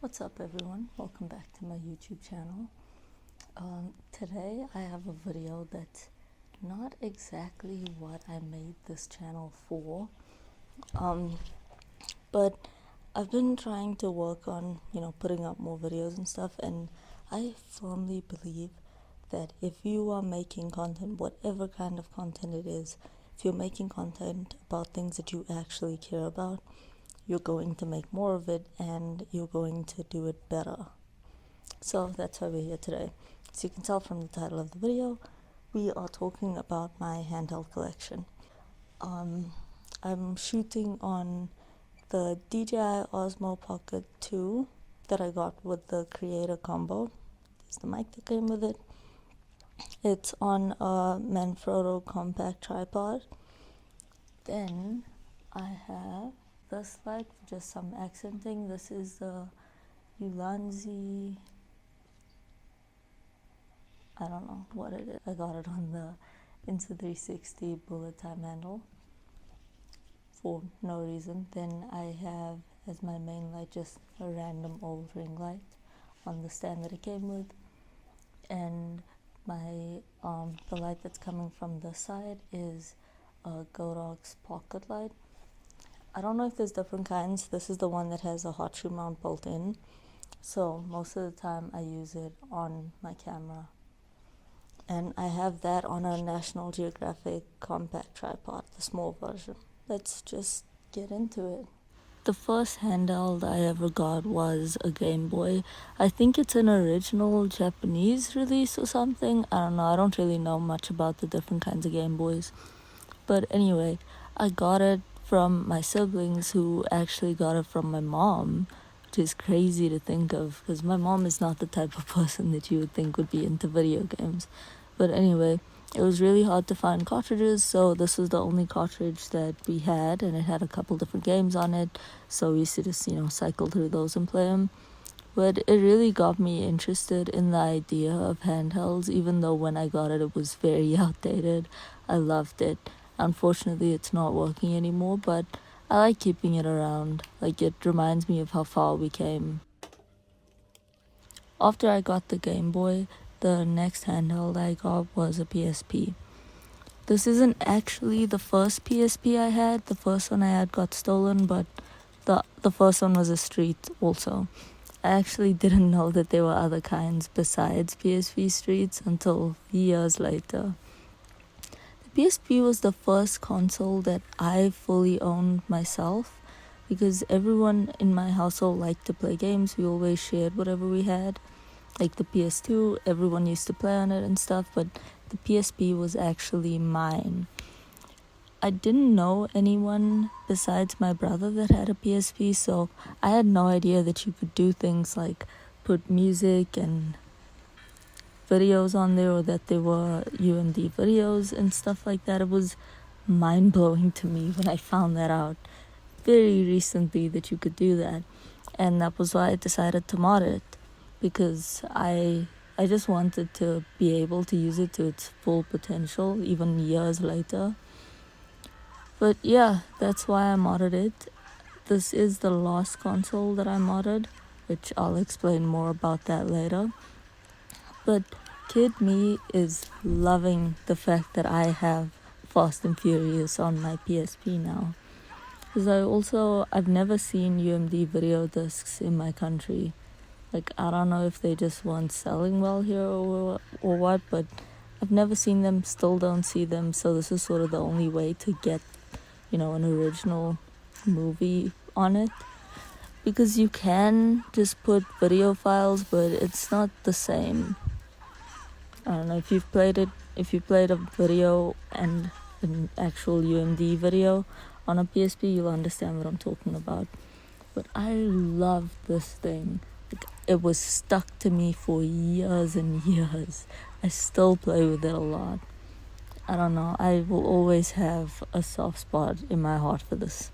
What's up everyone, welcome back to my YouTube channel. Today I have a video that's not exactly what I made this channel for, but I've been trying to work on putting up more videos and stuff, and I firmly believe that if you are making content, whatever kind of content it is, if you're making content about things that you actually care about, you're going to make more of it and you're going to do it better. So that's why we're here today. So you can tell from the title of the video, we are talking about my handheld collection. I'm shooting on the DJI Osmo Pocket 2 that I got with the Creator combo. There's the mic that came with it. It's on a Manfrotto compact tripod. Then I have this light for just some accenting. This is the Ulanzi, I don't know what it is. I got it on the Insta360 bullet time handle for no reason. Then I have as my main light just a random old ring light on the stand that it came with, and my the light that's coming from the side is a Godox pocket light. I don't know if there's different kinds. This is the one that has a hot shoe mount built in, so most of the time I use it on my camera. And I have that on a National Geographic compact tripod, the small version. Let's just get into it. The first handheld I ever got was a Game Boy. I think it's an original Japanese release or something. I don't know. I don't really know much about the different kinds of Game Boys. But anyway, I got it from my siblings, who actually got it from my mom, which is crazy to think of because my mom is not the type of person that you would think would be into video games. But anyway, it was really hard to find cartridges, so this was the only cartridge that we had, and it had a couple different games on it, so we used to just cycle through those and play them. But it really got me interested in the idea of handhelds, even though when I got it, it was very outdated. I loved it. Unfortunately, it's not working anymore, but I like keeping it around. Like, it reminds me of how far we came. After I got the Game Boy, the next handheld I got was a PSP. This isn't actually the first PSP I had. The first one I had got stolen, but the first one was a Street also. I actually didn't know that there were other kinds besides PSP Streets until years later. PSP was the first console that I fully owned myself, because everyone in my household liked to play games. We always shared whatever we had. Like the PS2, everyone used to play on it and stuff, but the PSP was actually mine. I didn't know anyone besides my brother that had a PSP, so I had no idea that you could do things like put music and videos on there, or that there were UMD videos and stuff like that. It was mind-blowing to me when I found that out very recently, that you could do that. And that was why I decided to mod it, because I just wanted to be able to use it to its full potential even years later. But yeah, that's why I modded it. This is the last console that I modded, which I'll explain more about that later. But kid me is loving the fact that I have Fast and Furious on my PSP now. Because I've never seen UMD video discs in my country. Like, I don't know if they just weren't selling well here or what, but I've never seen them, still don't see them. So this is sort of the only way to get, an original movie on it. Because you can just put video files, but it's not the same. I don't know if you've played a video and an actual UMD video on a PSP, you'll understand what I'm talking about. But I love this thing. Like, it was stuck to me for years and years. I still play with it a lot. I don't know, I will always have a soft spot in my heart for this.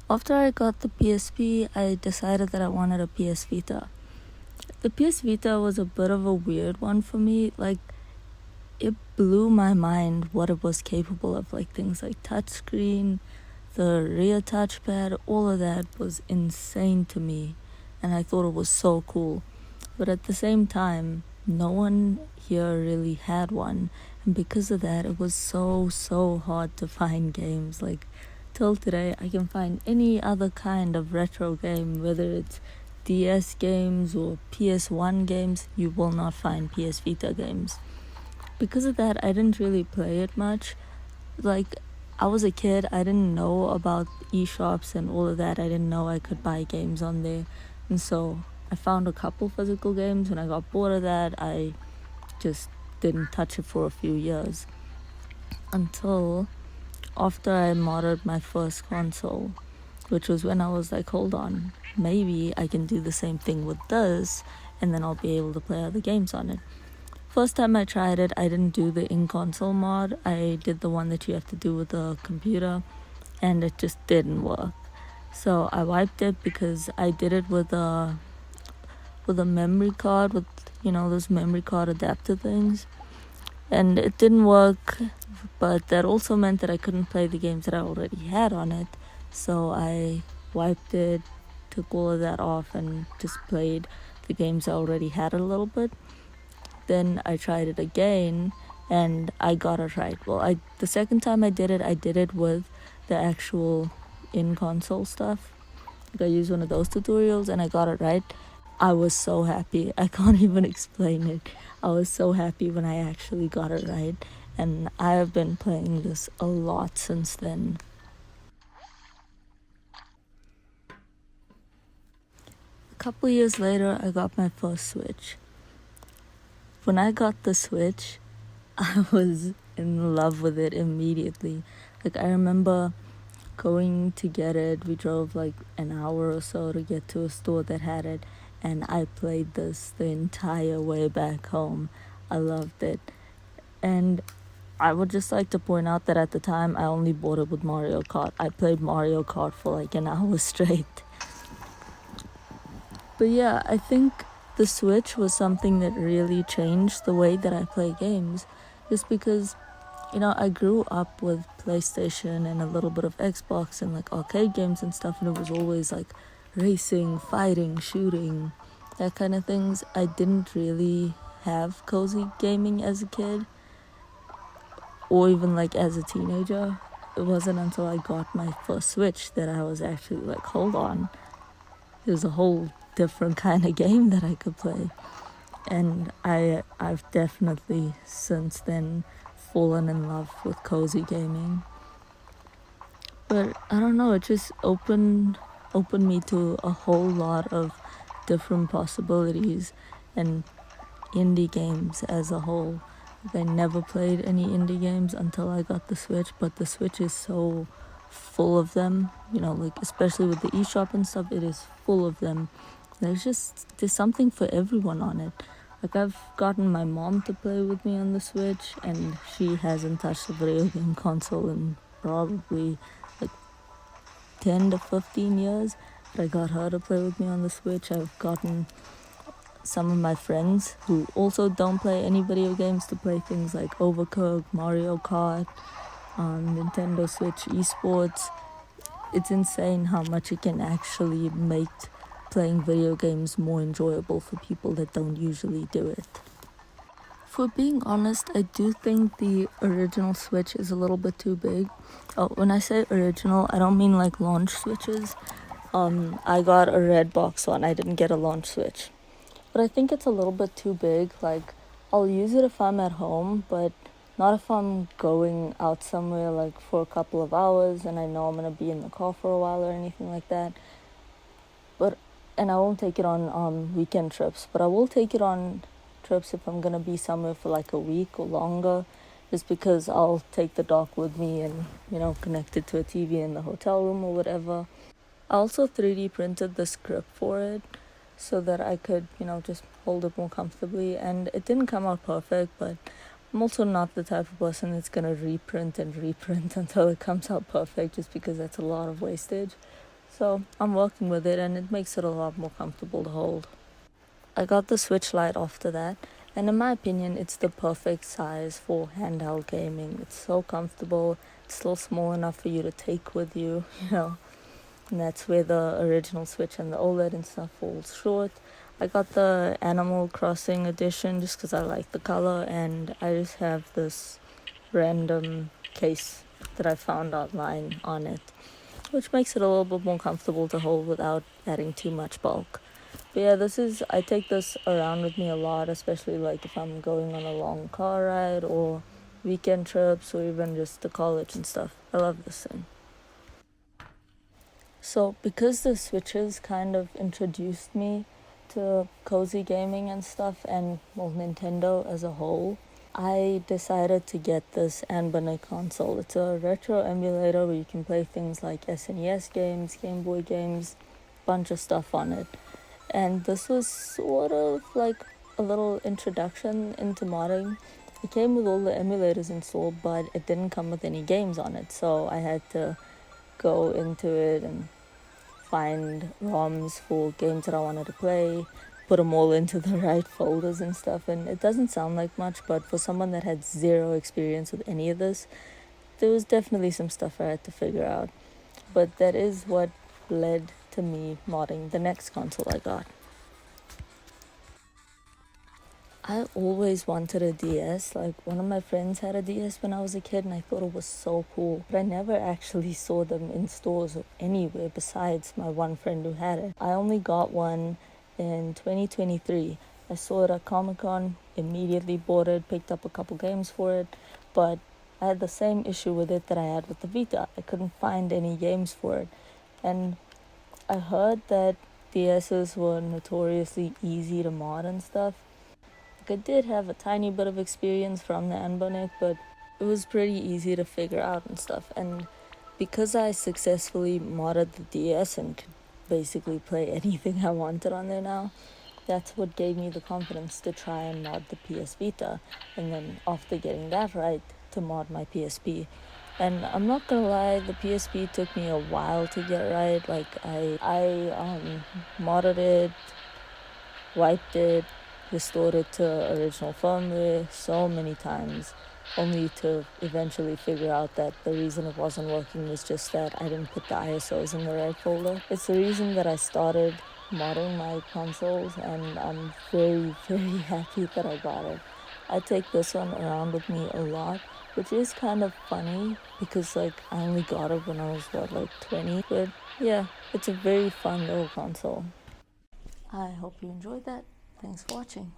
After I got the PSP, I decided that I wanted a PS Vita. The PS Vita was a bit of a weird one for me. Like, it blew my mind what it was capable of. Like, things like touchscreen, the rear touchpad, all of that was insane to me. and I thought it was so cool. But at the same time, no one here really had one, and because of that, it was so hard to find games. Like, till today, I can find any other kind of retro game, whether it's DS games or PS1 games. You will not find PS Vita games. Because of that, I didn't really play it much. Like, I was a kid, I didn't know about eShops and all of that. I didn't know I could buy games on there. And so I found a couple physical games. When I got bored of that, I just didn't touch it for a few years. Until after I modded my first console, which was when I was like, hold on, maybe I can do the same thing with this, and then I'll be able to play other games on it. First time I tried it, I didn't do the in-console mod. I did the one that you have to do with the computer, and it just didn't work. So I wiped it because I did it with a memory card, with those memory card adapter things, and it didn't work. But that also meant that I couldn't play the games that I already had on it. So I wiped it, took all of that off, and just played the games I already had a little bit. Then I tried it again, and I got it right. Well, the second time I did it with the actual in-console stuff. Like, I used one of those tutorials, and I got it right. I was so happy. I can't even explain it. I was so happy when I actually got it right, and I have been playing this a lot since then. A couple years later, I got my first Switch. When I got the Switch, I was in love with it immediately. Like, I remember going to get it. We drove like an hour or so to get to a store that had it, and I played this the entire way back home. I loved it. And I would just like to point out that at the time, I only bought it with Mario Kart. I played Mario Kart for like an hour straight. But yeah, I think the Switch was something that really changed the way that I play games. Just because, I grew up with PlayStation and a little bit of Xbox and like arcade games and stuff, and it was always like racing, fighting, shooting, that kind of things. I didn't really have cozy gaming as a kid, or even like as a teenager. It wasn't until I got my first Switch that I was actually like, hold on, there's a whole different kind of game that I could play. And I've definitely since then fallen in love with cozy gaming. But I don't know, it just opened me to a whole lot of different possibilities and indie games as a whole. Like, I never played any indie games until I got the Switch, but the Switch is so full of them, like especially with the eShop and stuff, it is full of them. There's something for everyone on it. Like, I've gotten my mom to play with me on the Switch, and she hasn't touched a video game console in probably like 10 to 15 years. But I got her to play with me on the Switch. I've gotten some of my friends who also don't play any video games to play things like Overcooked, Mario Kart, Nintendo Switch esports. It's insane how much it can actually make playing video games more enjoyable for people that don't usually do it. For being honest, I do think the original Switch is a little bit too big. When I say original, I don't mean like launch Switches. I got a red box one. I didn't get a launch Switch. But I think it's a little bit too big. Like, I'll use it if I'm at home, but not if I'm going out somewhere like for a couple of hours and I know I'm going to be in the car for a while or anything like that. And I won't take it on weekend trips, but I will take it on trips if I'm going to be somewhere for like a week or longer, just because I'll take the dock with me and, connect it to a TV in the hotel room or whatever. I also 3D printed the script for it so that I could, just hold it more comfortably. And it didn't come out perfect, but I'm also not the type of person that's going to reprint until it comes out perfect, just because that's a lot of wastage. So I'm working with it, and it makes it a lot more comfortable to hold. I got the Switch Lite after that, and in my opinion, it's the perfect size for handheld gaming. It's so comfortable. It's still small enough for you to take with you, and that's where the original Switch and the OLED and stuff falls short. I got the Animal Crossing edition just because I like the color, and I just have this random case that I found online on it, which makes it a little bit more comfortable to hold without adding too much bulk. But yeah, I take this around with me a lot, especially like if I'm going on a long car ride or weekend trips or even just to college and stuff. I love this thing. So, because the Switches kind of introduced me to cozy gaming and stuff, and well, Nintendo as a whole, I decided to get this Anbana console. It's a retro emulator where you can play things like SNES games, Game Boy games, bunch of stuff on it. And this was sort of like a little introduction into modding. It came with all the emulators installed, but it didn't come with any games on it, so I had to go into it and find ROMs for games that I wanted to play, put them all into the right folders and stuff. And it doesn't sound like much, but for someone that had zero experience with any of this, there was definitely some stuff I had to figure out. But that is what led to me modding the next console I got. I always wanted a DS. Like, one of my friends had a DS when I was a kid, and I thought it was so cool. But I never actually saw them in stores or anywhere besides my one friend who had it. I only got one in 2023. I saw it at Comic Con, immediately bought it, picked up a couple games for it, but I had the same issue with it that I had with the Vita. I couldn't find any games for it. And I heard that DSs were notoriously easy to mod and stuff. I did have a tiny bit of experience from the Anbonic, but it was pretty easy to figure out and stuff. And because I successfully modded the DS and could basically play anything I wanted on there now, that's what gave me the confidence to try and mod the PS Vita. And then after getting that right, to mod my PSP. And I'm not gonna lie, the PSP took me a while to get right. Like, I modded it, wiped it, restored it to original firmware so many times, only to eventually figure out that the reason it wasn't working was just that I didn't put the ISOs in the right folder. It's the reason that I started modding my consoles, and I'm very, very happy that I got it. I take this one around with me a lot, which is kind of funny because like I only got it when I was like 20, but yeah, it's a very fun little console. I hope you enjoyed that. Thanks for watching.